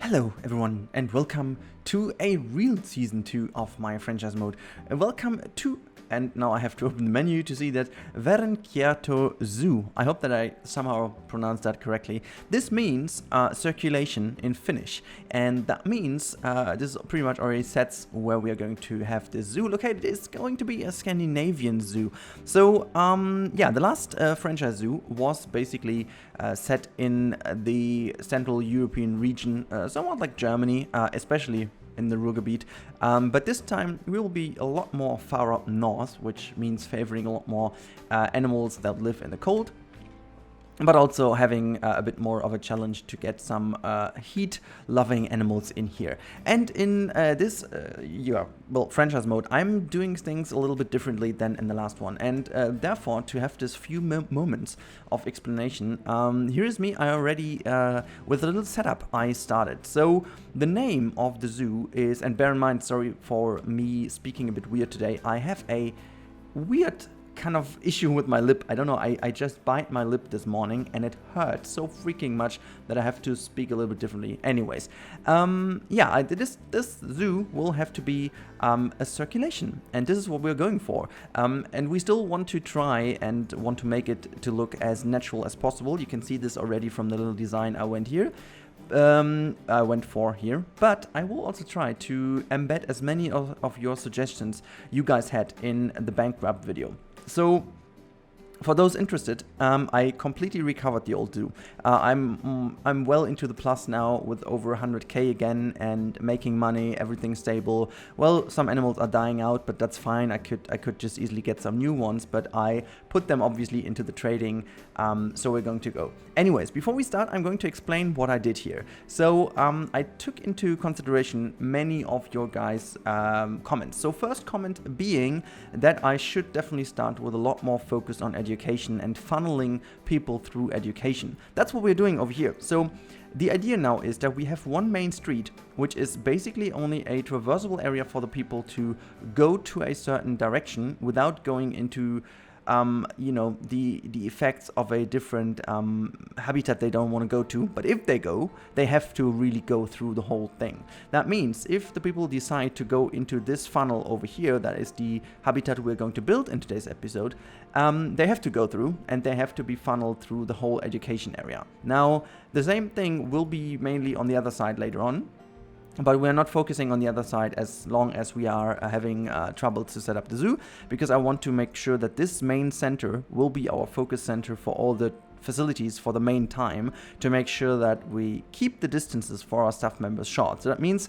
Hello everyone and welcome to a real season 2 of my franchise mode. Welcome to, and now I have to open the menu to see that, Verenkierto Zoo. I hope that I somehow pronounced that correctly. This means circulation in Finnish, and that means this pretty much already sets where we are going to have this zoo located. It's going to be a Scandinavian zoo. So yeah, the last franchise zoo was basically set in the Central European region, somewhat like Germany, especially in the Ruhrgebiet, but this time we will be a lot more far up north, which means favoring a lot more animals that live in the cold, but also having a bit more of a challenge to get some heat-loving animals in here. And in this franchise mode, I'm doing things a little bit differently than in the last one, and therefore, to have this few moments of explanation, here is me. I already, with a little setup, I started. So the name of the zoo is, and bear in mind, sorry for me speaking a bit weird today, I have a weird kind of issue with my lip. I don't know, I just bite my lip this morning and it hurts so freaking much that I have to speak a little bit differently. Anyways, yeah, this zoo will have to be a circulation, and this is what we're going for. And we still want to try and want to make it to look as natural as possible. You can see this already from the little design I went for here, but I will also try to embed as many of your suggestions you guys had in the bankrupt video. So, for those interested, I completely recovered the old zoo. I'm well into the plus now with over 100k again and making money, everything stable. Well, some animals are dying out, but that's fine. I could just easily get some new ones, but I put them obviously into the trading. So we're going to go. Anyways, before we start, I'm going to explain what I did here. So I took into consideration many of your guys' comments. So first comment being that I should definitely start with a lot more focus on education and funneling people through education. That's what we're doing over here. So the idea now is that we have one main street, which is basically only a traversable area for the people to go to a certain direction without going into you know, the effects of a different habitat they don't want to go to. But if they go, they have to really go through the whole thing. That means if the people decide to go into this funnel over here, that is the habitat we're going to build in today's episode, they have to go through, and they have to be funneled through the whole education area. Now, the same thing will be mainly on the other side later on, but we're not focusing on the other side as long as we are having trouble to set up the zoo, because I want to make sure that this main center will be our focus center for all the facilities for the main time, to make sure that we keep the distances for our staff members short. So that means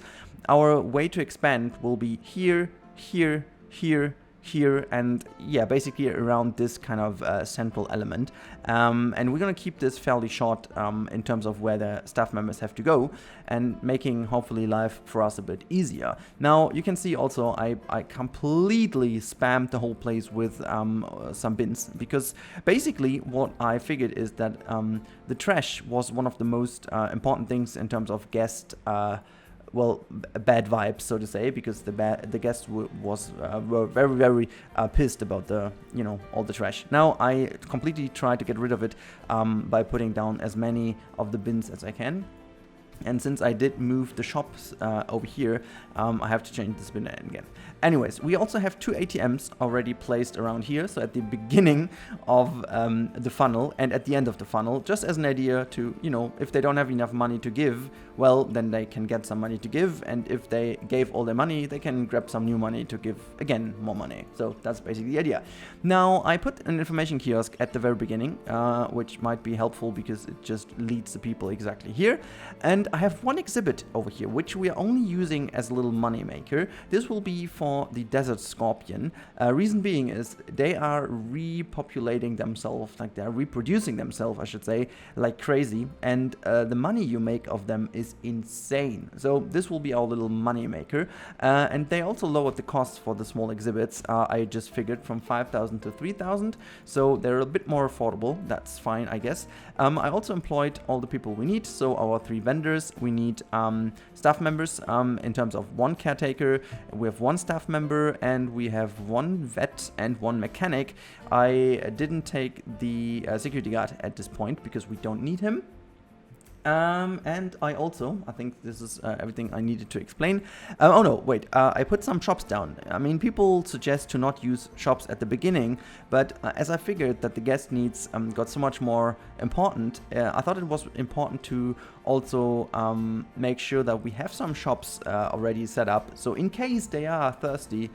our way to expand will be here, here, here, here, and yeah, basically around this kind of central element, and we're gonna keep this fairly short in terms of where the staff members have to go, and making hopefully life for us a bit easier. Now you can see also I completely spammed the whole place with some bins, because basically what I figured is that the trash was one of the most important things in terms of guest bad vibes, so to say, because the guests were very pissed about all the trash. Now I completely try to get rid of it by putting down as many of the bins as I can. And since I did move the shops over here, I have to change this bin again. Anyways, we also have 2 ATMs already placed around here. So at the beginning of the funnel and at the end of the funnel, just as an idea to, if they don't have enough money to give, well, then they can get some money to give. And if they gave all their money, they can grab some new money to give, again, more money. So that's basically the idea. Now, I put an information kiosk at the very beginning, which might be helpful because it just leads the people exactly here. And I have one exhibit over here, which we are only using as a little money maker. This will be for the desert scorpion. Reason being is they are repopulating themselves, like they are reproducing themselves, I should say, like crazy. And the money you make of them is insane. So this will be our little money maker. And they also lowered the costs for the small exhibits. I just figured from 5,000 to 3,000. So they're a bit more affordable. That's fine, I guess. I also employed all the people we need. So our 3 vendors. We need staff members in terms of 1 caretaker, we have 1 staff member, and we have 1 vet and 1 mechanic. I didn't take the security guard at this point because we don't need him. And I think this is everything I needed to explain. Oh no, wait, I put some shops down. I mean, people suggest to not use shops at the beginning, but as I figured that the guest needs got so much more important, I thought it was important to also make sure that we have some shops already set up. So in case they are thirsty,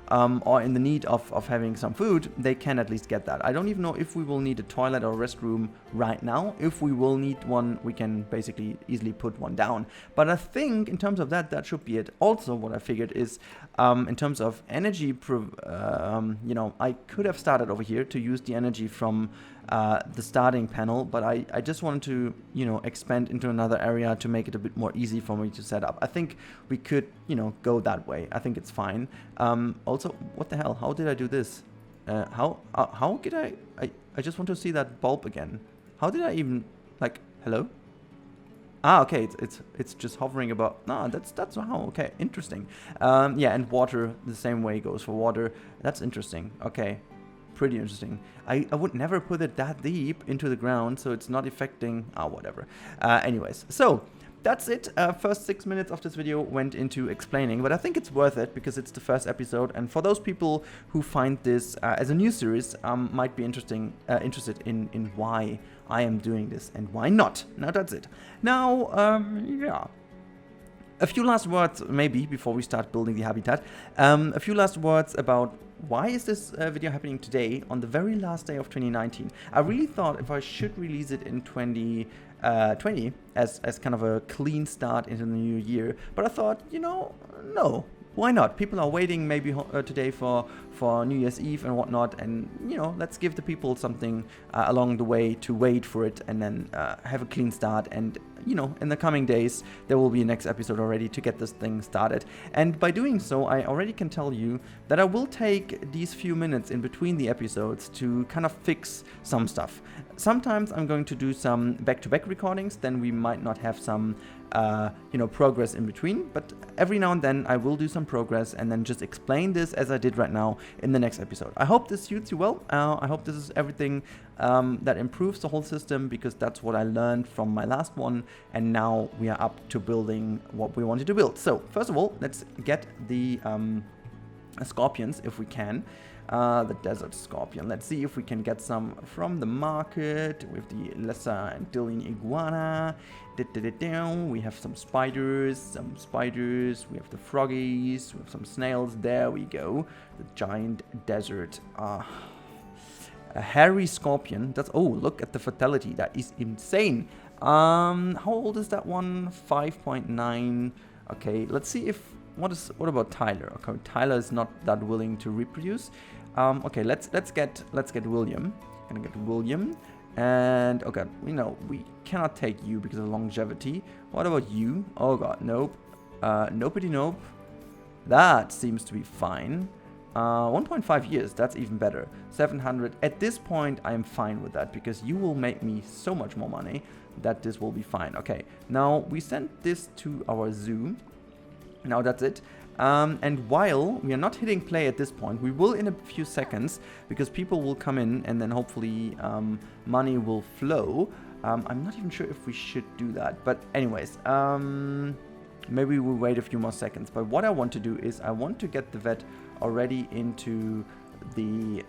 or in the need of having some food, they can at least get that. I don't even know if we will need a toilet or restroom right now. If we will need one, we can basically easily put one down. But I think in terms of that should be it. Also, what I figured is in terms of energy, I could have started over here to use the energy from the starting panel, but I just wanted to, expand into another area to make it a bit more easy for me to set up. I think we could, go that way. I think it's fine. Also, what the hell? How did I do this? How did I just want to see that bulb again. How did I even, hello? Ah, okay, it's just hovering about. No, that's how. Okay, interesting. Yeah, and water the same way goes for water. That's interesting. Okay. Pretty interesting. I would never put it that deep into the ground, so it's not affecting, whatever. Anyways, so that's it. First 6 minutes of this video went into explaining, but I think it's worth it because it's the first episode, and for those people who find this as a new series, might be interested in why I am doing this and why not. Now that's it. Now, yeah. A few last words, maybe, before we start building the habitat. A few last words about why is this video happening today on the very last day of 2019. I really thought if I should release it in 2020 as kind of a clean start into the new year, but I thought, no. Why not? People are waiting maybe today for New Year's Eve and whatnot, and let's give the people something along the way to wait for it, and then have a clean start. And in the coming days there will be a next episode already to get this thing started. And by doing so, I already can tell you that I will take these few minutes in between the episodes to kind of fix some stuff. Sometimes I'm going to do some back-to-back recordings, then we might not have some progress in between, but every now and then I will do some progress and then just explain this as I did right now in the next episode. I hope this suits you well. I hope this is everything that improves the whole system, because that's what I learned from my last one, and now we are up to building what we wanted to build. So first of all, let's get the scorpions if we can. The desert scorpion. Let's see if we can get some from the market with the lesser Antillean iguana. We have some spiders. We have the froggies. We have some snails. There we go. The giant desert. A hairy scorpion. Look at the fertility. That is insane. How old is that one? 5.9. Okay, let's see if what about Tyler? Okay, Tyler is not that willing to reproduce. Okay, let's get William. Gonna get William, and okay, we cannot take you because of longevity. What about you? Oh god, nope. Nope. That seems to be fine. 1.5 years. That's even better. 700. At this point, I am fine with that because you will make me so much more money that this will be fine. Okay, now we sent this to our zoo. Now that's it. And while we are not hitting play at this point, we will in a few seconds, because people will come in and then hopefully money will flow. I'm not even sure if we should do that, but anyways, maybe we'll wait a few more seconds. But what I want to do is I want to get the vet already into the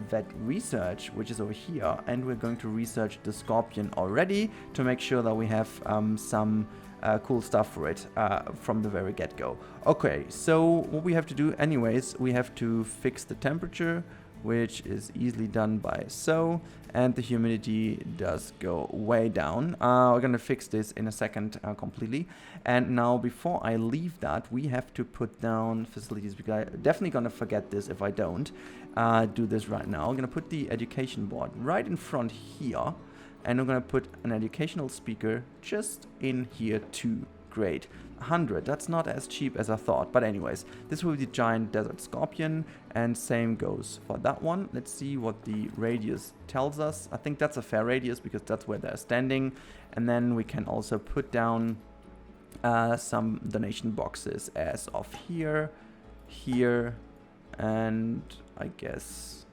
vet research, which is over here, and we're going to research the scorpion already to make sure that we have some cool stuff for it from the very get-go. Okay, so what we have to do anyways, we have to fix the temperature, which is easily done by so, and the humidity does go way down. We're gonna fix this in a second completely. And now before I leave that, we have to put down facilities, because I'm definitely gonna forget this if I don't do this right now. I'm gonna put the education board right in front here, and I'm gonna put an educational speaker just in here too. Great. 100. That's not as cheap as I thought, but anyways, this will be the giant desert scorpion, and same goes for that one. Let's see what the radius tells us. I think that's a fair radius because that's where they're standing. And then we can also put down some donation boxes as of here, and I guess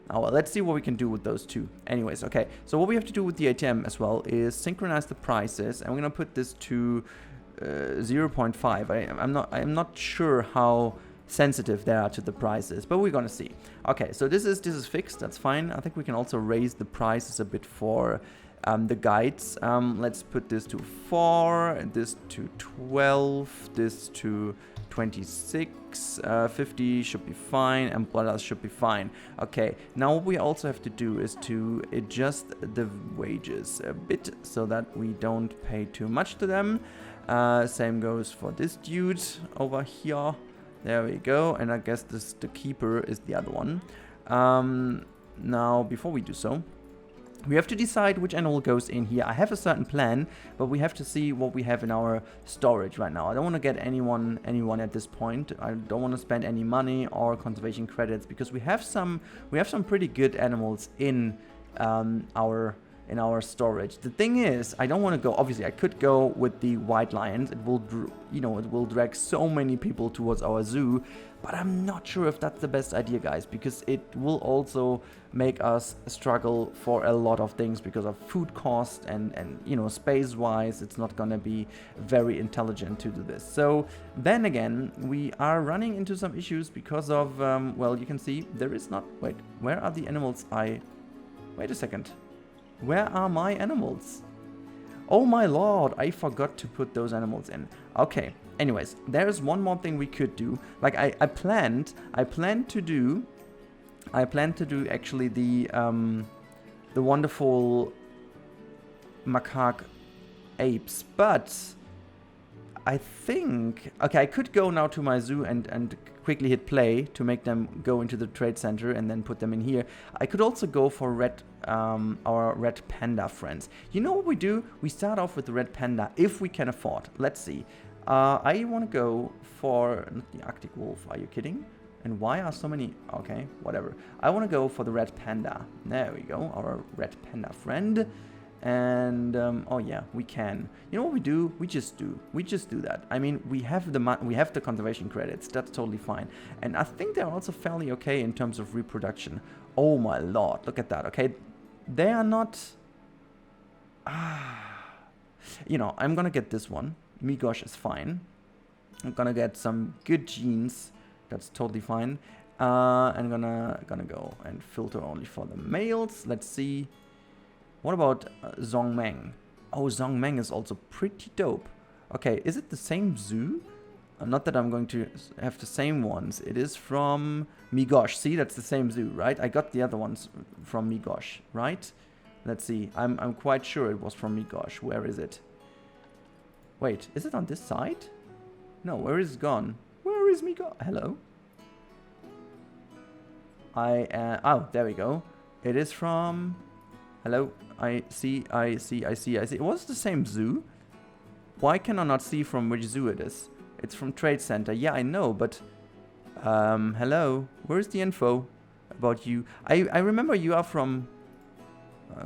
Now, let's see what we can do with those two. Anyways, okay. So what we have to do with the ATM as well is synchronize the prices, and we're gonna put this to 0.5. I'm not sure how sensitive they are to the prices, but we're gonna see. Okay, so this is fixed. That's fine. I think we can also raise the prices a bit for the guides. Let's put this to 4, this to 12, this to 26, 50 should be fine, umbrellas should be fine. Okay, now what we also have to do is to adjust the wages a bit so that we don't pay too much to them. Same goes for this dude over here. There we go, and I guess the keeper is the other one. Now, before we do so, we have to decide which animal goes in here. I have a certain plan, but we have to see what we have in our storage right now. I don't want to get anyone at this point. I don't want to spend any money or conservation credits because we have some pretty good animals in our storage. The thing is, I don't want to go. Obviously, I could go with the white lions. It will drag so many people towards our zoo, but I'm not sure if that's the best idea, guys, because it will also make us struggle for a lot of things because of food cost and space-wise, it's not gonna be very intelligent to do this. So then again, we are running into some issues because of well, you can see there is not. Wait, where are the animals? Wait a second. Where are my animals? Oh my lord, I forgot to put those animals in. Okay, anyways, there's one more thing we could do. Like I planned to do actually the wonderful macaque apes, but I think, okay, I could go now to my zoo and quickly hit play to make them go into the trade center and then put them in here. I could also go for our red panda friends. You know what we do? We start off with the red panda if we can afford. Let's see. I want to go for not the Arctic wolf. Are you kidding? And why are so many? Okay, whatever. I want to go for the red panda. There we go, our red panda friend. And oh yeah, we can. You know what we do? We just do that. I mean, we have the conservation credits. That's totally fine. And I think they're also fairly okay in terms of reproduction. Oh my lord, look at that. Okay, they are not. I'm gonna get this one. Migosh is fine. I'm gonna get some good genes. That's totally fine. I'm gonna go and filter only for the males. Let's see. What about Zongmeng? Oh, Zongmeng is also pretty dope. Okay, is it the same zoo? Not that I'm going to have the same ones. It is from Migosh. See, that's the same zoo, right? I got the other ones from Migosh, right? Let's see. I'm quite sure it was from Migosh. Where is it? Wait, is it on this side? No, where is it gone? Where is Migosh? Hello? Oh, there we go. It is from... Hello? I see. It was the same zoo. Why can I not see from which zoo it is? It's from Trade Center. Yeah, I know, but... hello? Where's the info about you? I remember you are from...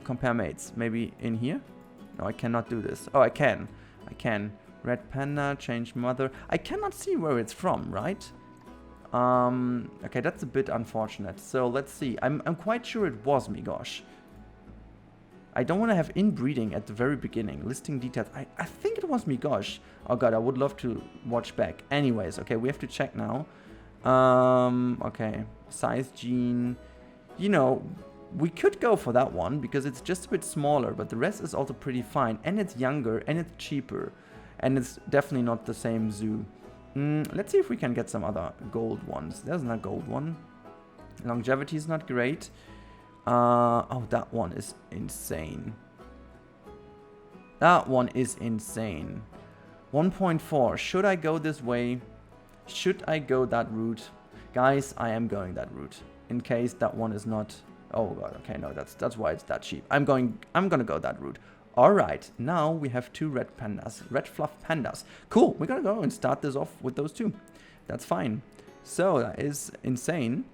Compare Mates. Maybe in here? No, I cannot do this. Oh, I can. Red Panda, change mother. I cannot see where it's from, right? Okay, that's a bit unfortunate. So, let's see. I'm quite sure it was Migosh. I don't want to have inbreeding at the very beginning. Listing details. I think it was Migosh. Oh god, I would love to watch back. Anyways, okay, we have to check now. Okay. Size gene. We could go for that one because it's just a bit smaller, but the rest is also pretty fine. And it's younger and it's cheaper. And it's definitely not the same zoo. Let's see if we can get some other gold ones. There's not a gold one. Longevity is not great. Oh, that one is insane. That one is insane. 1.4. Should I go this way? Should I go that route? Guys, I am going that route. In case that one is not... Oh god, okay, no, that's why it's that cheap. I'm gonna go that route. Alright, now we have two red pandas. Red fluff pandas. Cool, we're gonna go and start this off with those two. That's fine. So, that is insane.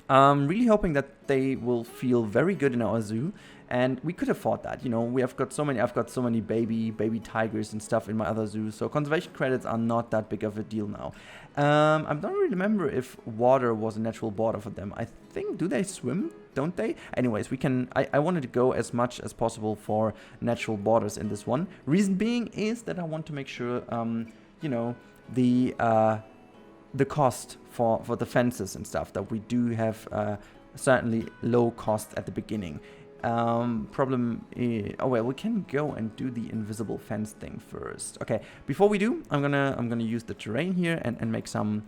I'm really hoping that they will feel very good in our zoo. And we could afford that, you know. I've got so many baby tigers and stuff in my other zoos, so conservation credits are not that big of a deal now. I don't really remember if water was a natural border for them. I think, do they swim? Don't they? Anyways, I wanted to go as much as possible for natural borders in this one. Reason being is that I want to make sure, you know, the cost for the fences and stuff, that we do have certainly low cost at the beginning. Problem is, oh well, we can go and do the invisible fence thing first. Okay, before we do, I'm gonna use the terrain here and make some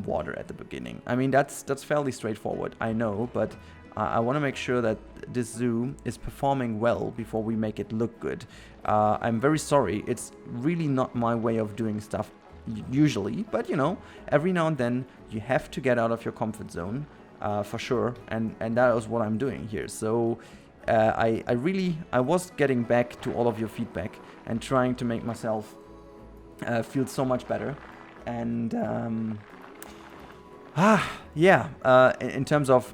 water at the beginning. I mean, that's fairly straightforward, I know, but I want to make sure that this zoo is performing well before we make it look good. I'm very sorry, it's really not my way of doing stuff usually, but you know, every now and then you have to get out of your comfort zone, for sure, and that is what I'm doing here. So I was getting back to all of your feedback and trying to make myself feel so much better, and in terms of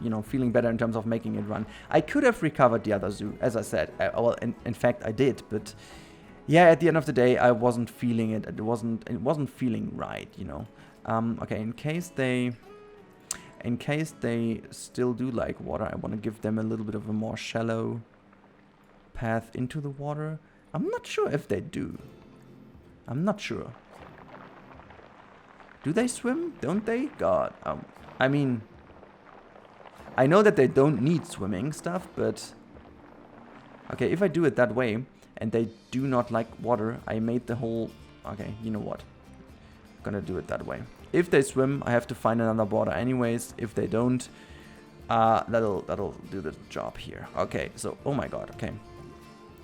you know, feeling better in terms of making it run. I could have recovered the other zoo, as I said. Well, in fact, I did, but yeah, at the end of the day, I wasn't feeling it. It wasn't feeling right, you know. Okay, in case they still do like water, I want to give them a little bit of a more shallow path into the water. I'm not sure if they do. I'm not sure. Do they swim? Don't they? God. I mean, I know that they don't need swimming stuff, but okay, if I do it that way and they do not like water, I made the whole... Okay, you know what? I'm gonna do it that way. If they swim, I have to find another border anyways. If they don't, that'll do the job here. Okay, so, oh my god, okay.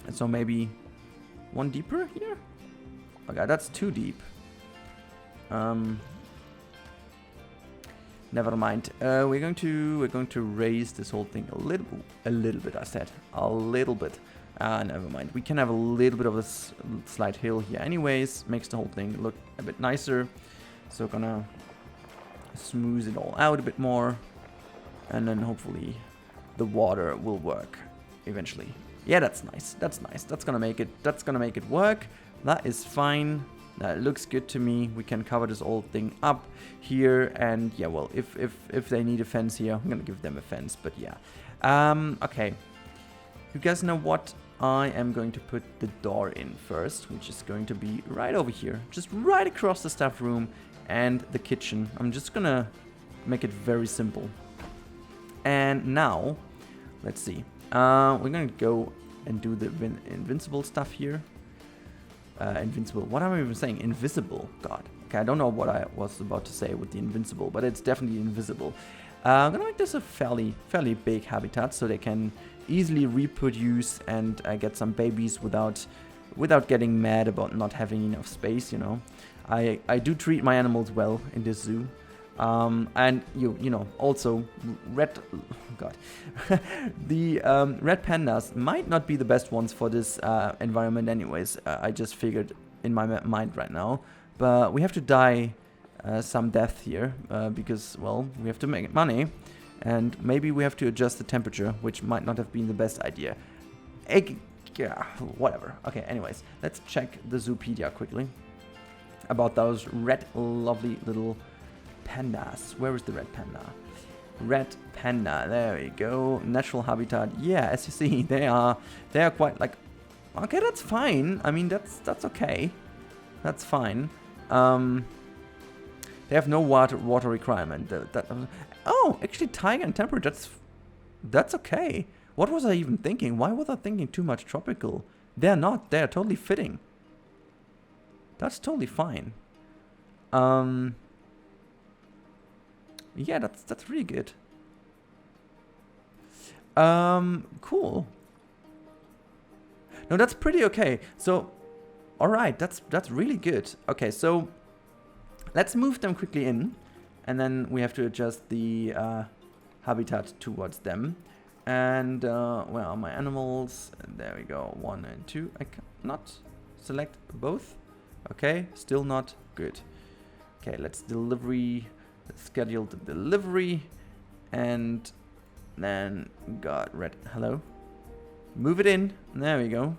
And so maybe one deeper here? Okay, that's too deep. Never mind. We're going to raise this whole thing a little bit. I said a little bit. Never mind. We can have a little bit of a slight hill here. Anyways, makes the whole thing look a bit nicer. So gonna smooth it all out a bit more, and then hopefully the water will work eventually. Yeah, that's nice. That's nice. That's gonna make it. That's gonna make it work. That is fine. That looks good to me. We can cover this whole thing up here, and yeah, well, if they need a fence here, I'm gonna give them a fence. But yeah, okay. You guys know what? I am going to put the door in first, which is going to be right over here, just right across the staff room and the kitchen. I'm just gonna make it very simple. And now, let's see. We're gonna go and do the invincible stuff here. Invincible. What am I even saying? Invisible. God. Okay, I don't know what I was about to say with the invincible, but it's definitely invisible. I'm gonna make this a fairly big habitat so they can easily reproduce and get some babies without getting mad about not having enough space. You know, I do treat my animals well in this zoo. And you know, also the red pandas might not be the best ones for this environment anyways. I just figured in my mind right now, but we have to die some death here because, well, we have to make money, and maybe we have to adjust the temperature, which might not have been the best idea. Yeah, whatever. Okay, anyways, let's check the Zoopedia quickly about those lovely little pandas. Where is the red panda? Red panda. There we go. Natural habitat. Yeah, as you see, they are quite like. Okay, that's fine. I mean, that's okay. That's fine. They have no water requirement. Oh, actually, tiger and temperate. That's okay. What was I even thinking? Why was I thinking too much tropical? They're not. They're totally fitting. That's totally fine. Yeah, that's really good. Cool. No, that's pretty okay. So, all right, that's really good. Okay, so let's move them quickly in, and then we have to adjust the habitat towards them. And where are my animals? There we go. 1 and 2. I cannot select both. Okay, still not good. Okay, let's schedule the delivery, and then got red. Hello. Move it in. There we go.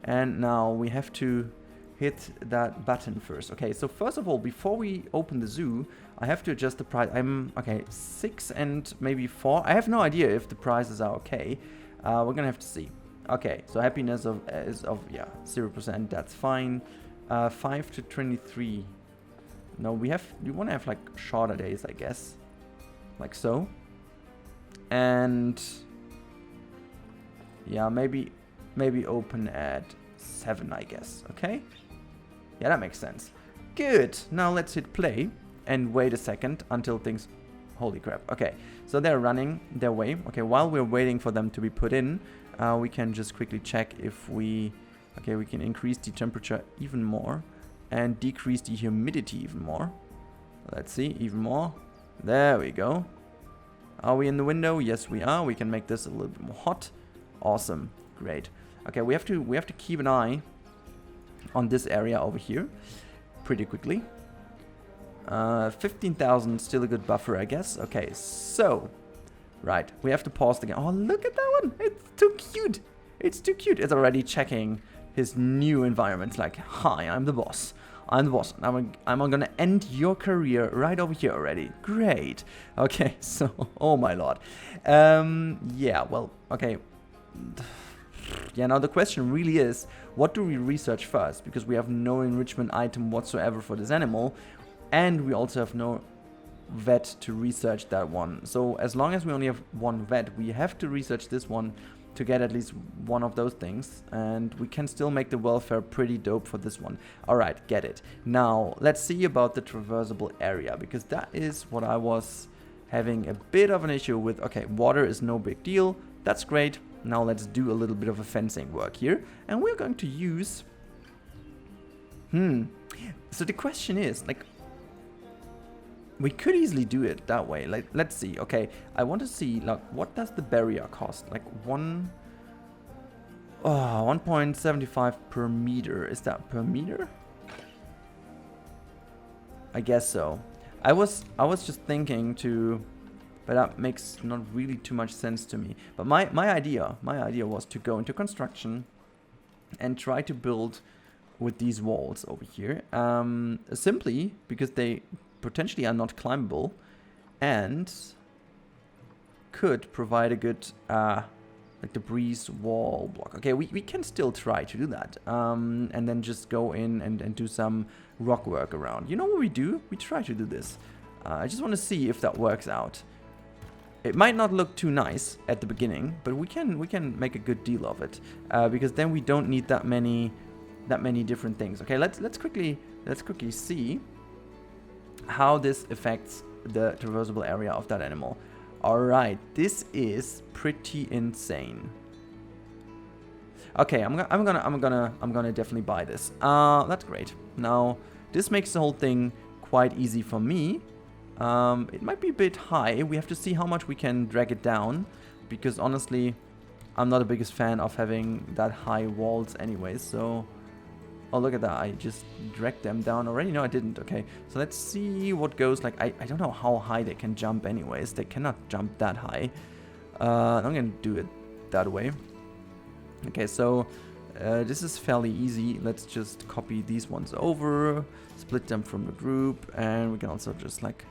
And now we have to hit that button first. Okay, so first of all, before we open the zoo, I have to adjust the price. Okay, 6 and maybe 4. I have no idea if the prices are okay. We're gonna have to see. Okay, so happiness is of 0%. That's fine. 5 to 23. No, we want to have like shorter days, I guess, like so. And yeah, maybe open at 7, I guess. Okay. Yeah, that makes sense. Good. Now let's hit play and wait a second until things... Holy crap. Okay, so they're running their way. Okay, while we're waiting for them to be put in, we can just quickly check if we... Okay, we can increase the temperature even more and decrease the humidity even more. Let's see, even more. There we go. Are we in the window? Yes, we are. We can make this a little bit more hot. Awesome. Great. Okay, we have to keep an eye on this area over here pretty quickly. 15,000, still a good buffer, I guess. Okay, so right, we have to pause again. Oh, look at that one! It's too cute. It's too cute. It's already checking his new environment. It's like, hi, I'm the boss. I'm the boss. I'm gonna end your career right over here already. Great. Okay, so oh my lord. Yeah. Well. Okay. Yeah, now the question really is, what do we research first? Because we have no enrichment item whatsoever for this animal, and we also have no vet to research that one. So as long as we only have one vet, we have to research this one to get at least one of those things, and we can still make the welfare pretty dope for this one. Alright, get it. Now, let's see about the traversable area, because that is what I was having a bit of an issue with. Okay, water is no big deal. That's great. Now let's do a little bit of a fencing work here. And we're going to use... So the question is, like... We could easily do it that way. Like, let's see. Okay, I want to see, like, what does the barrier cost? Like, 1.75 per meter. Is that per meter? I guess so. I was just thinking to... But that makes not really too much sense to me. But my idea was to go into construction and try to build with these walls over here. Simply because they potentially are not climbable and could provide a good like the breeze wall block. Okay, we can still try to do that. And then just go in and do some rock work around. You know what we do? We try to do this. I just want to see if that works out. It might not look too nice at the beginning, but we can make a good deal of it, because then we don't need that many different things. Okay, let's quickly see how this affects the traversable area of that animal. All right, this is pretty insane. Okay, I'm gonna definitely buy this. That's great. Now this makes the whole thing quite easy for me. It might be a bit high. We have to see how much we can drag it down, because honestly, I'm not the biggest fan of having that high walls anyways. So, oh, look at that. I just dragged them down already. No, I didn't. Okay, so let's see what goes. Like, I don't know how high they can jump anyways. They cannot jump that high. I'm gonna do it that way. Okay, so this is fairly easy. Let's just copy these ones over, split them from the group, and we can also just like...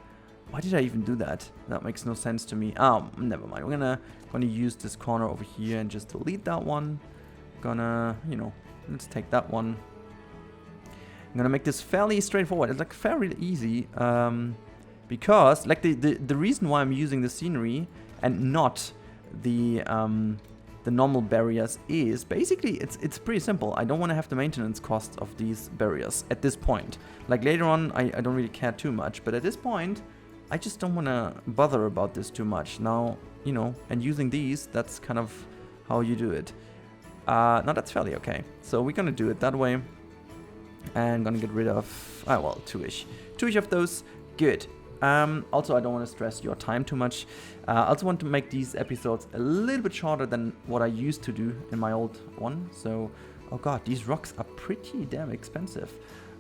Why did I even do that? That makes no sense to me. Oh, never mind. We're gonna use this corner over here and just delete that one. Gonna, you know, let's take that one. I'm gonna make this fairly straightforward. It's like fairly easy, because like the reason why I'm using the scenery and not the normal barriers is basically it's pretty simple. I don't want to have the maintenance costs of these barriers at this point. Like later on, I don't really care too much, but at this point, I just don't want to bother about this too much. Now, you know, and using these, that's kind of how you do it. Now that's fairly okay. So we're gonna do it that way, and gonna get rid of well, two-ish of those. Good. Also, I don't want to stress your time too much. I also want to make these episodes a little bit shorter than what I used to do in my old one. So, oh god, these rocks are pretty damn expensive.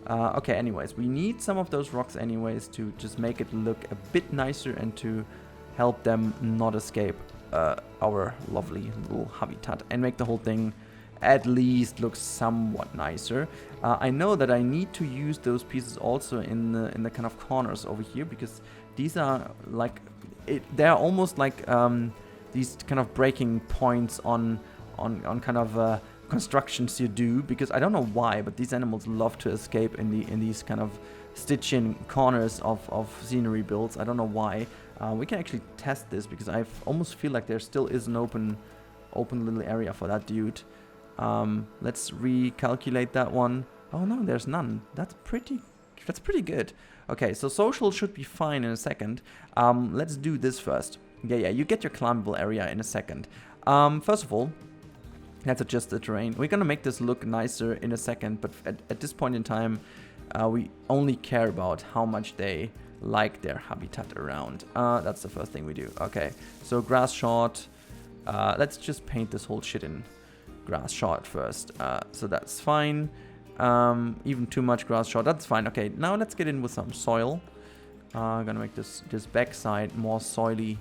Okay, anyways, we need some of those rocks anyways to just make it look a bit nicer and to help them not escape. our lovely little habitat and make the whole thing at least look somewhat nicer. I know that I need to use those pieces also in the kind of corners over here, because these are like they're almost like these kind of breaking points on kind of constructions you do, because I don't know why, but these animals love to escape in these kind of stitch-in corners of scenery builds. I don't know why. We can actually test this, because I almost feel like there still is an open little area for that dude. Let's recalculate that one. Oh no, there's none. That's pretty good. Okay, so social should be fine in a second. Let's do this first. Yeah, you get your climbable area in a second. First of all, let's adjust the terrain. We're gonna make this look nicer in a second, but at this point in time, we only care about how much they like their habitat around. That's the first thing we do. Okay, so grass short. Let's just paint this whole shit in grass short first. So that's fine. Even too much grass short, that's fine. Okay, now let's get in with some soil. I'm gonna make this backside more soily.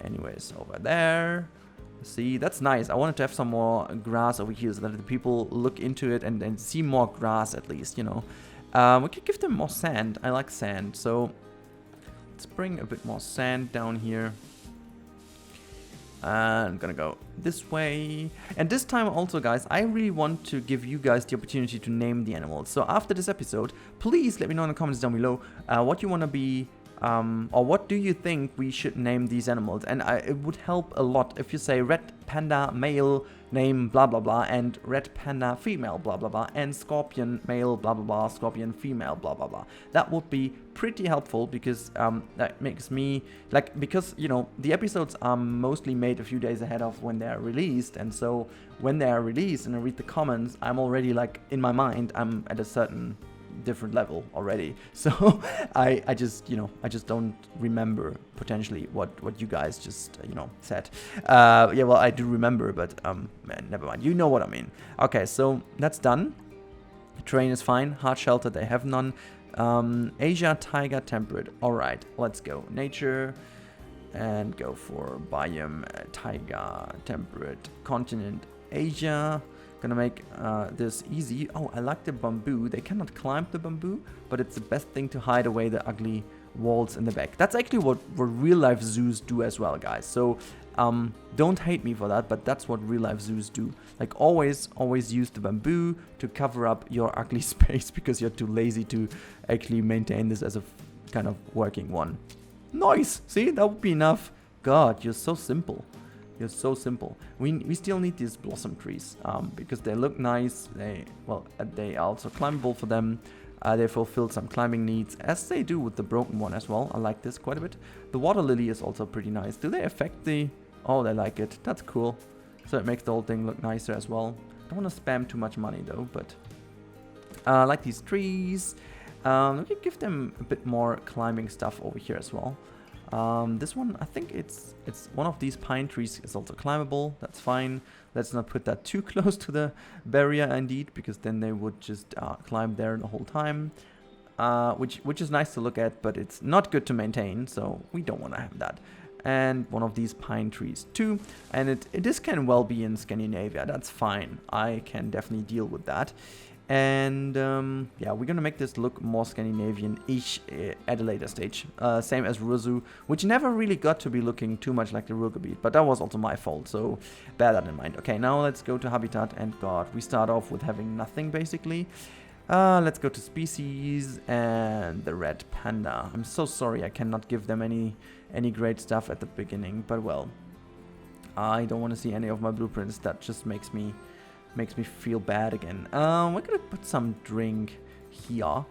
Anyways, over there. See, that's nice. I wanted to have some more grass over here so that the people look into it and see more grass at least, you know. We could give them more sand. I like sand, so let's bring a bit more sand down here. I'm gonna go this way. And this time also, guys, I really want to give you guys the opportunity to name the animals. So after this episode, please let me know in the comments down below what you want to be, or what do you think we should name these animals. And it would help a lot if you say red panda male name blah blah blah, and red panda female blah blah blah, and scorpion male blah blah blah, scorpion female blah blah blah. That would be pretty helpful, because that makes me like, because you know the episodes are mostly made a few days ahead of when they are released, and so when they are released and I read the comments, I'm already like, in my mind I'm at a certain different level already, so I just don't remember potentially what you guys just said. Yeah, well, I do remember, but man, never mind, you know what I mean. Okay, so that's done. Terrain is fine. Hard shelter, they have none. Asia tiger temperate. All right, let's go nature and go for biome tiger temperate continent Asia. Gonna make this easy. Oh, I like the bamboo. They cannot climb the bamboo, but it's the best thing to hide away the ugly walls in the back. That's actually what real life zoos do as well, guys. So don't hate me for that, but that's what real life zoos do. Like always use the bamboo to cover up your ugly space, because you're too lazy to actually maintain this as a kind of working one. Nice. See, that would be enough. God, you're so simple. You're so simple. We still need these blossom trees because they look nice. They are also climbable for them. They fulfill some climbing needs, as they do with the broken one as well. I like this quite a bit. The water lily is also pretty nice. Do they affect the... Oh, they like it. That's cool. So it makes the whole thing look nicer as well. Don't want to spam too much money though, but I like these trees. We can give them a bit more climbing stuff over here as well. This one, I think it's one of these pine trees is also climbable. That's fine. Let's not put that too close to the barrier indeed, because then they would just climb there the whole time, which is nice to look at, but it's not good to maintain, so we don't want to have that. And one of these pine trees too, and this can well be in Scandinavia. That's fine. I can definitely deal with that. And yeah, we're gonna make this look more Scandinavian-ish at a later stage. Same as Ruzu, which never really got to be looking too much like the Ruhrgebiet, but that was also my fault, so bear that in mind. Okay, now let's go to habitat, and God, we start off with having nothing basically. Let's go to species and the red panda. I'm so sorry I cannot give them any great stuff at the beginning, but well, I don't want to see any of my blueprints. That just makes me feel bad again. We're gonna put some drink here.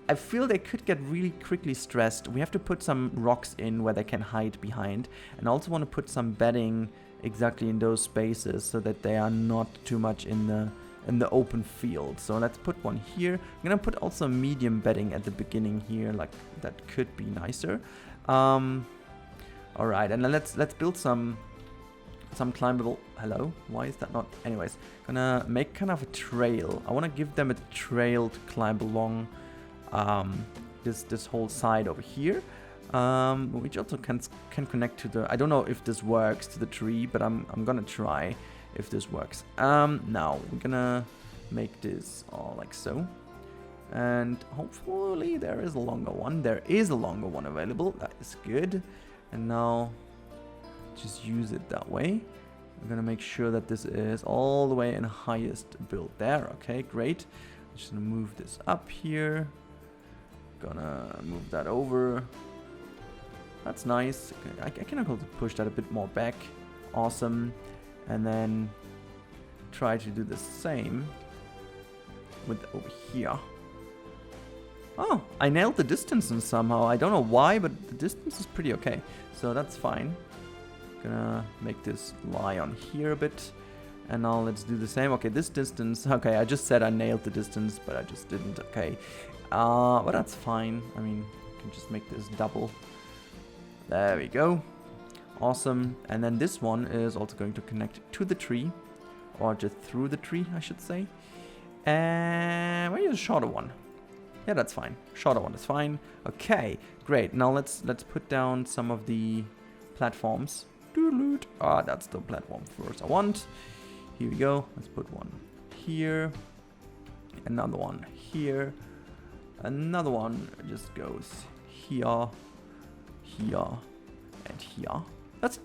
I feel they could get really quickly stressed. We have to put some rocks in where they can hide behind, and I also want to put some bedding exactly in those spaces so that they are not too much in the open field. So let's put one here. I'm gonna put also medium bedding at the beginning here, like that could be nicer. All right, and then let's build some climbable... Hello? Why is that not... Anyways, gonna make kind of a trail. I want to give them a trail to climb along this whole side over here. which also can connect to the, I don't know if this works, to the tree, but I'm gonna try if this works. Now we're gonna make this all like so, and hopefully there is a longer one. There is a longer one available. That is good. And now just use it that way. I'm gonna make sure that this is all the way in highest build there. Okay, great. I'm just gonna move this up here. Gonna move that over. That's nice. Okay, I can also push that a bit more back. Awesome. And then try to do the same with over here. Oh, I nailed the distance and somehow. I don't know why, but the distance is pretty okay. So that's fine. Gonna make this lie on here a bit. And now let's do the same. Okay, this distance. Okay, I just said I nailed the distance, but I just didn't. Okay. But that's fine. I mean, you can just make this double. There we go. Awesome. And then this one is also going to connect to the tree. Or just through the tree, I should say. And where is a shorter one? Yeah, that's fine. Shorter one is fine. Okay, great. Now let's put down some of the platforms. Ah, that's the platform first I want. Here we go. Let's put one here. Another one here. Another one just goes here, here, and here. That's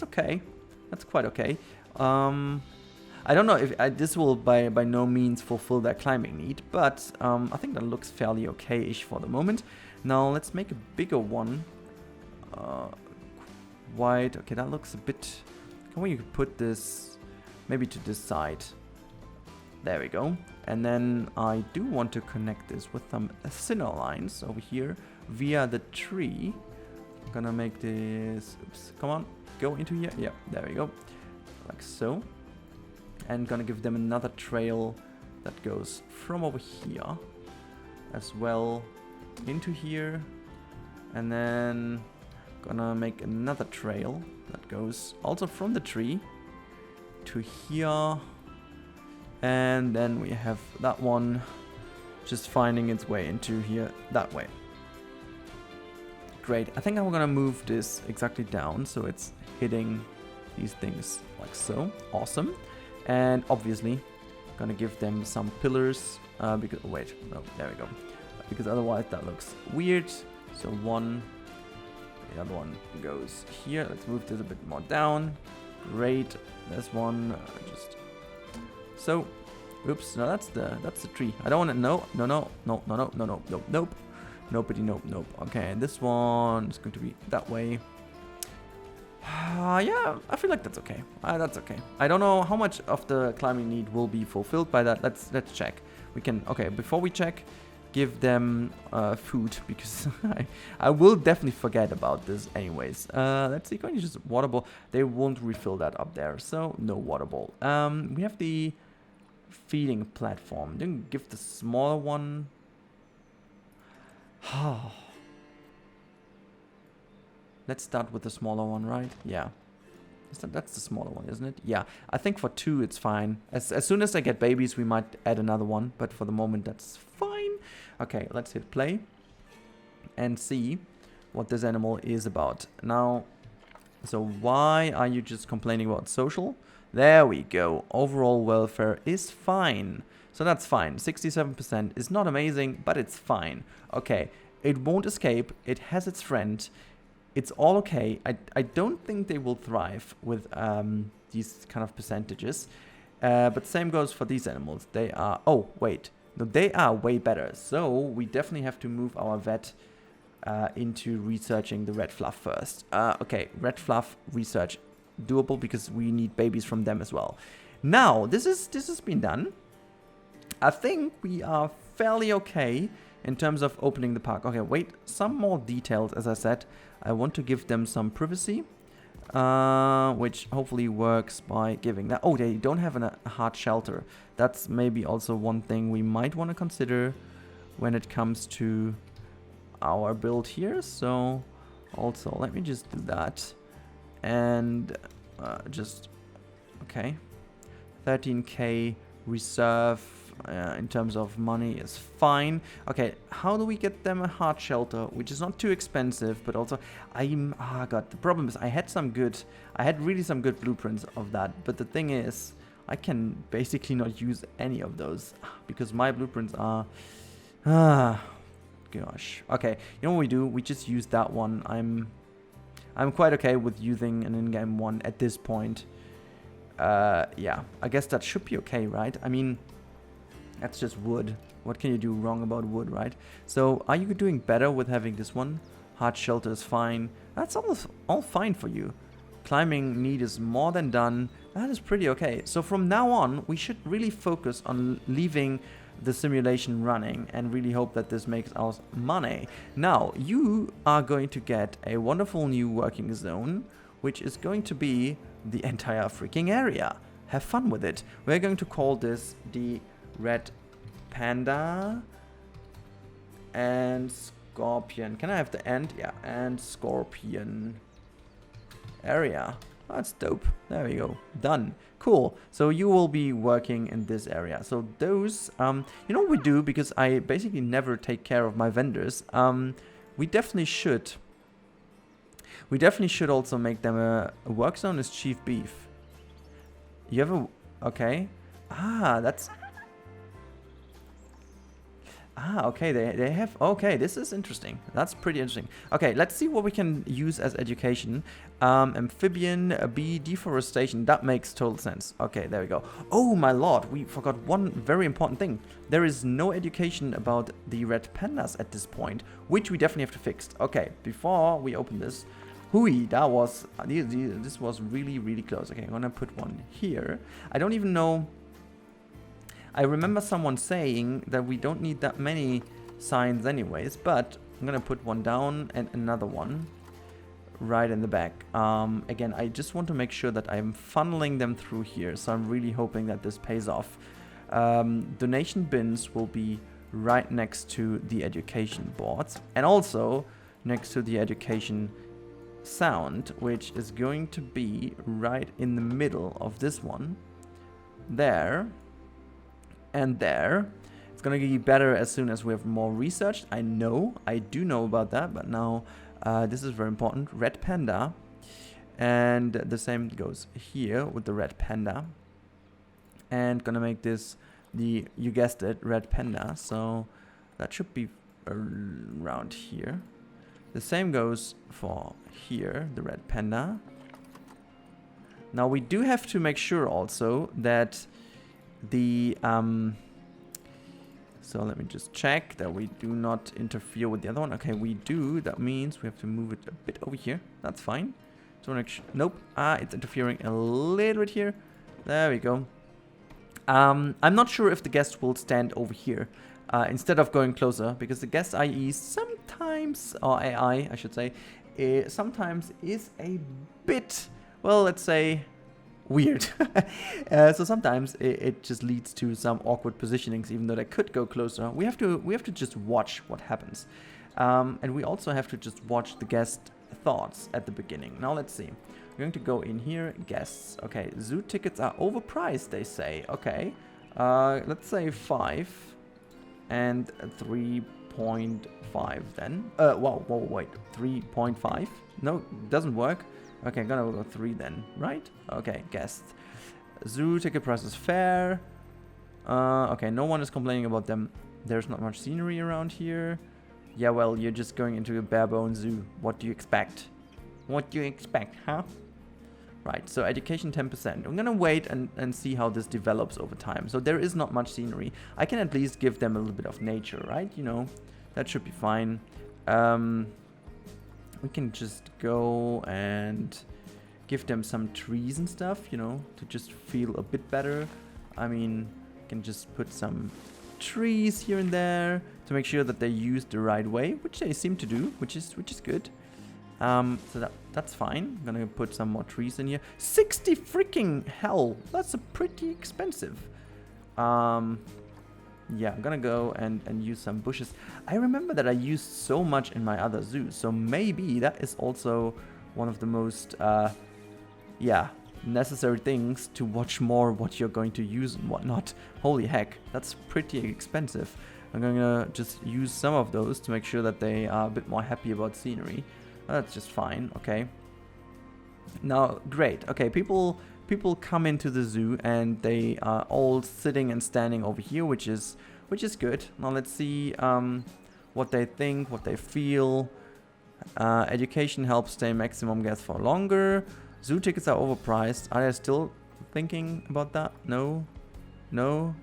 okay. That's quite okay. I don't know if this will by no means fulfill their climbing need, but I think that looks fairly okay-ish for the moment. Now let's make a bigger one. Wide. Okay, that looks a bit. Can we put this maybe to this side? There we go. And then I do want to connect this with some thinner lines over here via the tree. I'm gonna make this. Oops, come on, go into here. Yeah, there we go. Like so. And gonna give them another trail that goes from over here as well into here. And then gonna make another trail that goes also from the tree to here. And then we have that one just finding its way into here that way. Great. I think I'm gonna move this exactly down so it's hitting these things like so. Awesome. And obviously gonna give them some pillars because wait, no, there we go. Because otherwise that looks weird. So one, the other one goes here. Let's move this a bit more down. Great. There's one just so. Oops, no, that's the tree. I don't want to. No. Nope. Nobody. Nope. Okay, and this one is going to be that way. Yeah, I feel like that's okay. That's okay. I don't know how much of the climbing need will be fulfilled by that. Let's check. We can. Okay, before we check, give them food because I will definitely forget about this anyways. Let's see. Can you just water bowl? They won't refill that up there, so no water bowl. We have the feeding platform. Then give the smaller one. Let's start with the smaller one, right? Yeah. That's the smaller one, isn't it? Yeah. I think for 2 it's fine. As soon as I get babies, we might add another one. But for the moment, that's fine. Okay, let's hit play. And see what this animal is about. Now, so why are you just complaining about social? There we go. Overall welfare is fine. So that's fine. 67% is not amazing, but it's fine. Okay. It won't escape. It has its friend. It's all okay. I don't think they will thrive with these kind of percentages. But same goes for these animals. They are... Oh, wait. No, they are way better. So we definitely have to move our vet into researching the red fluff first. Okay, red fluff research. Doable because we need babies from them as well. Now, this has been done. I think we are fairly okay in terms of opening the park. Okay, wait, some more details. As I said, I want to give them some privacy, which hopefully works by giving that. Oh, they don't have a hard shelter. That's maybe also one thing we might want to consider when it comes to our build here. So also, let me just do that. And just, okay, 13k reserve in terms of money is fine. Okay, how do we get them a hard shelter, which is not too expensive, but also God, the problem is I had really some good blueprints of that, but the thing is I can basically not use any of those because my blueprints are gosh. Okay, you know what we do? We just use that one. I'm quite okay with using an in-game one at this point. Yeah, I guess that should be okay, right? I mean, that's just wood. What can you do wrong about wood, right? So, are you doing better with having this one? Hard shelter is fine. That's almost all fine for you. Climbing need is more than done. That is pretty okay. So from now on, we should really focus on leaving the simulation running and really hope that this makes us money. Now, you are going to get a wonderful new working zone, which is going to be the entire freaking area. Have fun with it. We're going to call this the Red Panda and Scorpion. Can I have the end? Yeah, and Scorpion area. Oh, that's dope. There we go. Done. Cool. So you will be working in this area. So those, you know what we do, because I basically never take care of my vendors. We definitely should also make them a work zone as chief beef. You have a, okay. Okay, they have, okay, this is interesting. That's pretty interesting. Okay, let's see what we can use as education. Amphibian, bee, deforestation, that makes total sense. Okay, there we go. Oh my lord, we forgot one very important thing. There is no education about the red pandas at this point, which we definitely have to fix. Okay, before we open this, hui, that was, this was really, really close. Okay, I'm gonna put one here. I don't even know. I remember someone saying that we don't need that many signs anyways, but I'm gonna put one down and another one right in the back. Again, I just want to make sure that I'm funneling them through here, so I'm really hoping that this pays off. Donation bins will be right next to the education boards and also next to the education sound, which is going to be right in the middle of this one. There. And there. It's gonna get better as soon as we have more research. I do know about that, but now this is very important. Red panda. And the same goes here with the red panda. And gonna make this the, you guessed it, red panda. So that should be around here. The same goes for here, the red panda. Now we do have to make sure also that the so let me just check that we do not interfere with the other one. Okay, we do. That means we have to move it a bit over here. That's fine. So nope. It's interfering a little bit here. There we go. I'm not sure if the guest will stand over here instead of going closer, because the guest IE sometimes, or AI I should say, sometimes is a bit, well, let's say, weird. So sometimes it just leads to some awkward positionings, even though they could go closer. We have to just watch what happens, and we also have to just watch the guest thoughts at the beginning. Now let's see. We're going to go in here, guests. Okay, zoo tickets are overpriced, they say. Okay, let's say 5 and 3.5 then. Whoa, wait, 3.5? No, doesn't work. Okay, I'm gonna go 3 then, right? Okay, guest. Zoo ticket price is fair. Okay, no one is complaining about them. There's not much scenery around here. Yeah, well, you're just going into a bare-bone zoo. What do you expect? What do you expect, huh? Right, so education 10%. I'm gonna wait and see how this develops over time. So there is not much scenery. I can at least give them a little bit of nature, right? You know, that should be fine. We can just go and give them some trees and stuff, you know, to just feel a bit better. I mean, I can just put some trees here and there to make sure that they're used the right way, which they seem to do, which is good. So that's fine. I'm gonna put some more trees in here. 60 freaking hell! That's a pretty expensive. Yeah, I'm gonna go and use some bushes. I remember that I used so much in my other zoos, so maybe that is also one of the most, yeah, necessary things to watch more what you're going to use and whatnot. Holy heck, that's pretty expensive. I'm gonna just use some of those to make sure that they are a bit more happy about scenery. That's just fine, okay. Now, great, okay, people come into the zoo and they are all sitting and standing over here, which is good. Now let's see what they think, what they feel. Education helps stay maximum guests for longer. Zoo tickets are overpriced. Are they still thinking about that? No. No.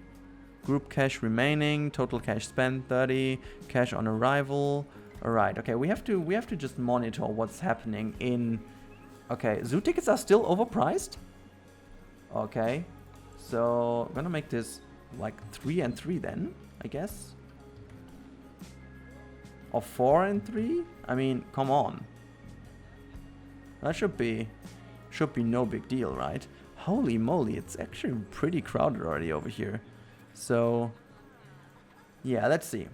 Group cash remaining. Total cash spent 30. Cash on arrival. Alright, okay, we have to just monitor what's happening in. Okay, zoo tickets are still overpriced? Okay. So I'm gonna make this like 3 and 3 then, I guess. Or 4 and 3? I mean, come on. That should be no big deal, right? Holy moly, it's actually pretty crowded already over here. So, yeah, let's see.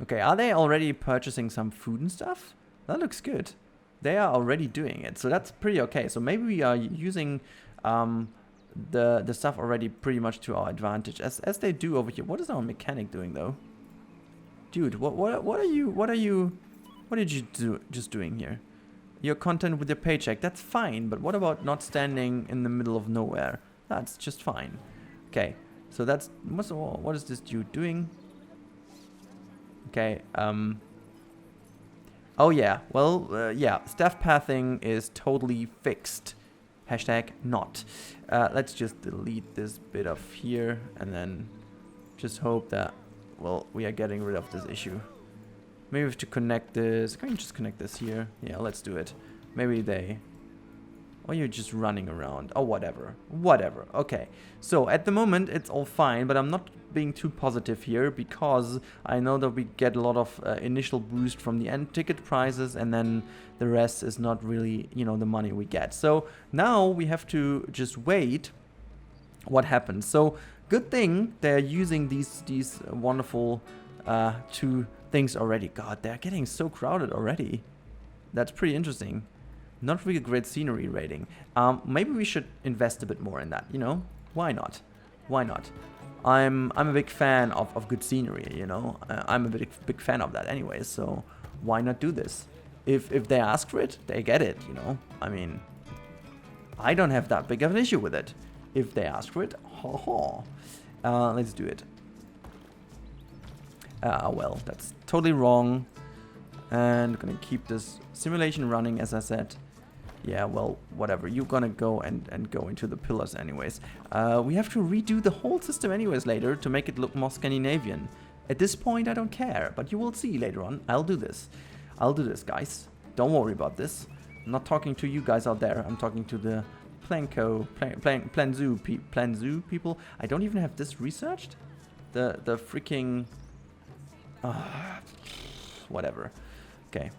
Okay, are they already purchasing some food and stuff? That looks good. They are already doing it, so that's pretty okay. So maybe we are using the stuff already pretty much to our advantage, as they do over here. What is our mechanic doing though? Dude, what are you just doing here? Your content with your paycheck, that's fine, but what about not standing in the middle of nowhere? That's just fine. Okay, so that's what is this dude doing? Okay, oh yeah, well, yeah, staff pathing is totally fixed. Hashtag not. Let's just delete this bit of here and then just hope that, well, we are getting rid of this issue. Maybe we have to connect this. Can you just connect this here? Yeah, let's do it. Maybe they... Or you're just running around. Oh, whatever. Whatever. Okay. So, at the moment, it's all fine, but I'm not being too positive here because I know that we get a lot of initial boost from the end ticket prices, and then the rest is not really, you know, the money we get. So, now we have to just wait what happens. So, good thing they're using these wonderful 2 things already. God, they're getting so crowded already. That's pretty interesting. Not really great scenery rating. Maybe we should invest a bit more in that, you know? Why not? Why not? I'm a big fan of good scenery, you know? I'm a big fan of that anyway, so why not do this? If they ask for it, they get it, you know? I mean, I don't have that big of an issue with it. If they ask for it, let's do it. Well, that's totally wrong. And gonna keep this simulation running, as I said. Yeah, well, whatever. You're gonna go and go into the pillars anyways. We have to redo the whole system anyways later to make it look more Scandinavian. At this point, I don't care, but you will see later on. I'll do this. I'll do this, guys. Don't worry about this. I'm not talking to you guys out there. I'm talking to the Plan Zoo people. I don't even have this researched. The freaking... whatever. Okay.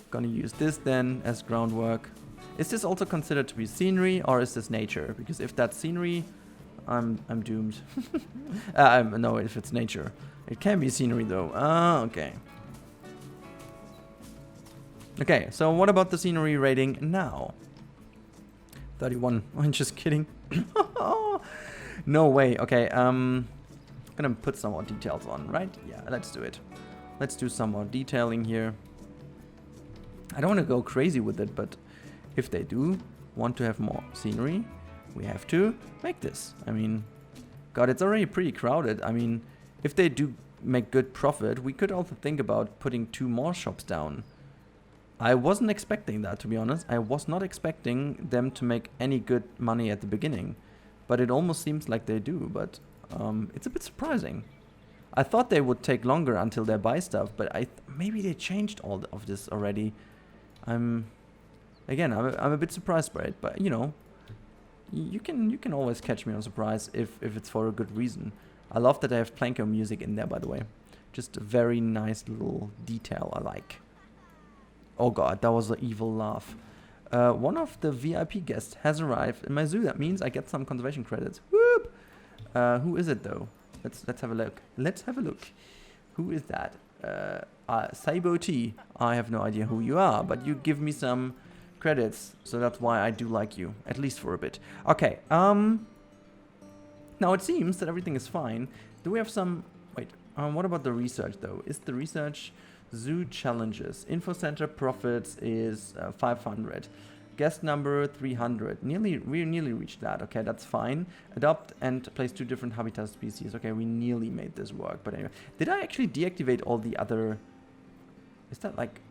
Gonna use this then as groundwork. Is this also considered to be scenery or is this nature? Because if that's scenery, I'm doomed. No, if it's nature. It can be scenery though. Okay. Okay, so what about the scenery rating now? 31. I'm just kidding. No way. Okay, gonna put some more details on, right? Yeah, let's do it. Let's do some more detailing here. I don't want to go crazy with it, but if they do want to have more scenery, we have to make this. I mean, God, it's already pretty crowded. I mean, if they do make good profit, we could also think about putting 2 more shops down. I wasn't expecting that, to be honest. I was not expecting them to make any good money at the beginning, but it almost seems like they do, but it's a bit surprising. I thought they would take longer until they buy stuff, but maybe they changed all of this already. I'm a bit surprised by it, but you know, you can always catch me on surprise if it's for a good reason. I love that I have Planko music in there, by the way. Just a very nice little detail I like. Oh god, that was an evil laugh. One of the VIP guests has arrived in my zoo. That means I get some conservation credits. Whoop! Who is it though? Let's have a look. Let's have a look. Who is that? Saibo T. I have no idea who you are, but you give me some credits, so that's why I do like you, at least for a bit. Okay, now it seems that everything is fine. Do we have some... Wait, what about the research, though? Is the research... Zoo challenges. Info center profits is 500. Guest number 300. We nearly reached that. Okay, that's fine. Adopt and place 2 different habitat species. Okay, we nearly made this work. But anyway, did I actually deactivate all the other... Is that like...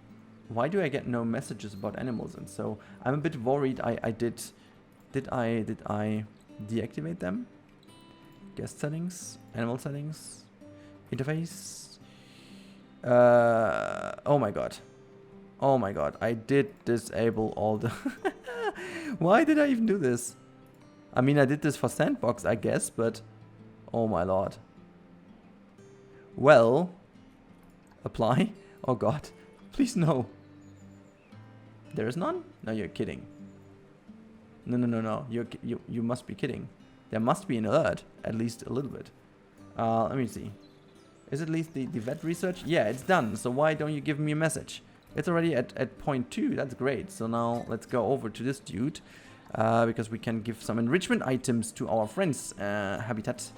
Why do I get no messages about animals? And so I'm a bit worried. I did I deactivate them? Guest settings, animal settings, interface. Oh my god. Oh my god. I did disable all the... Why did I even do this? I mean, I did this for Sandbox, I guess, but... Oh my lord. Well... Apply? Oh god. Please no. There is none? No, you're kidding. No. You must be kidding. There must be an alert. At least a little bit. Let me see. Is at least the vet research? Yeah, it's done. So why don't you give me a message? It's already at point 2. That's great. So now let's go over to this dude. Because we can give some enrichment items to our friends' habitat.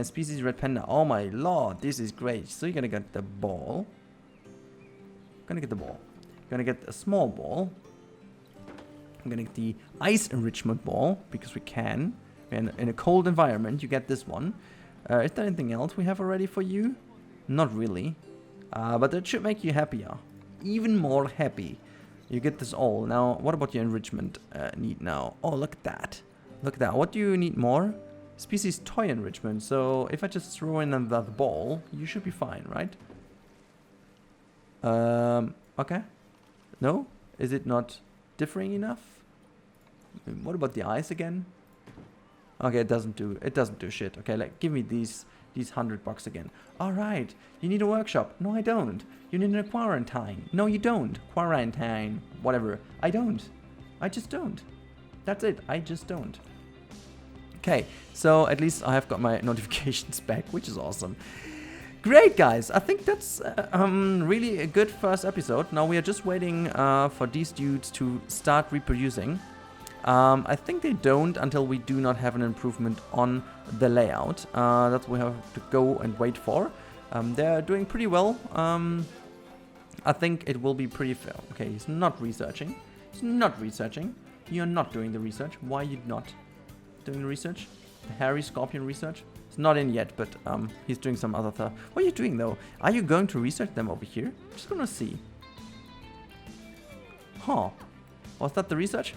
Species red panda. Oh my lord, this is great. So you're gonna get the ball. Gonna get the ball. Gonna get a small ball. I'm gonna get the ice enrichment ball. Because we can. And in a cold environment, you get this one. Is there anything else we have already for you? Not really. But that should make you happier. Even more happy. You get this all. Now, what about your enrichment need now? Oh, look at that. Look at that. What do you need more? Species toy enrichment. So, if I just throw in another ball, you should be fine, right? Okay. No? Is it not differing enough? What about the ice again? Okay, it doesn't do shit. Okay, like give me these $100 again. All right, you need a workshop. No, I don't. You need a quarantine. No, you don't. Quarantine, whatever. I don't. I just don't. That's it. I just don't. Okay, so at least I have got my notifications back, which is awesome. Great, guys. I think that's really a good first episode. Now we are just waiting for these dudes to start reproducing. I think they don't until we do not have an improvement on the layout. That's what we have to go and wait for. They're doing pretty well. I think it will be pretty fair. Okay, he's not researching. He's not researching. You're not doing the research. Why are you not doing the research? The hairy scorpion research? It's not in yet, but he's doing some other stuff. What are you doing, though? Are you going to research them over here? I'm just gonna see. Huh. Was that the research?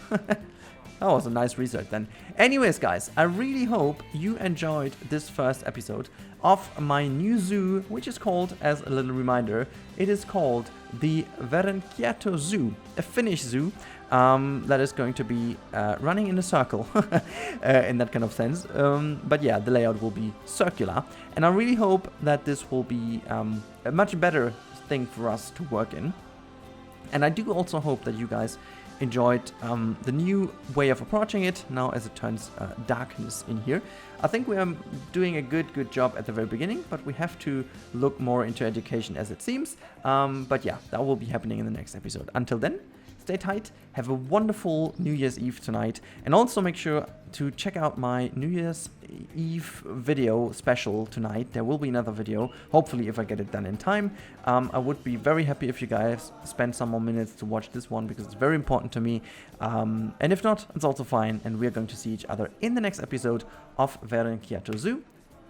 That was a nice research then. Anyways, guys, I really hope you enjoyed this first episode of my new zoo, which is called, as a little reminder, it is called the Verenkierto Zoo, a Finnish zoo that is going to be running in a circle in that kind of sense. But yeah, the layout will be circular. And I really hope that this will be a much better thing for us to work in. And I do also hope that you guys enjoyed the new way of approaching it now as it turns darkness in here. I think we are doing a good job at the very beginning, but we have to look more into education as it seems. But yeah, that will be happening in the next episode. Until then, stay tight, have a wonderful New Year's Eve tonight, and also make sure to check out my New Year's Eve video special tonight. There will be another video, hopefully if I get it done in time. I would be very happy if you guys spend some more minutes to watch this one, because it's very important to me. And if not, it's also fine, and we're going to see each other in the next episode of Verenkierto Zoo.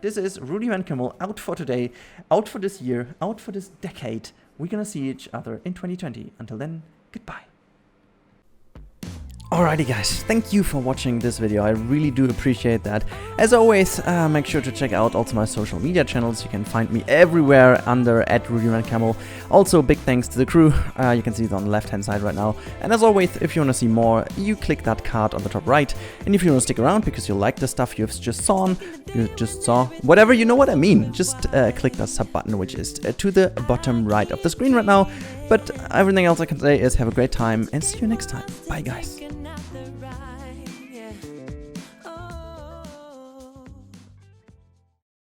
This is Rudi Rennkamel, out for today, out for this year, out for this decade. We're gonna see each other in 2020. Until then, goodbye. Alrighty guys, thank you for watching this video, I really do appreciate that. As always, make sure to check out also my social media channels. You can find me everywhere under @RudiRennkamel. Also, big thanks to the crew, you can see it on the left hand side right now. And as always, if you want to see more, you click that card on the top right. And if you want to stick around because you like the stuff you've just saw, whatever, you know what I mean, just click that sub button, which is to the bottom right of the screen right now. But everything else I can say is have a great time and see you next time. Bye guys.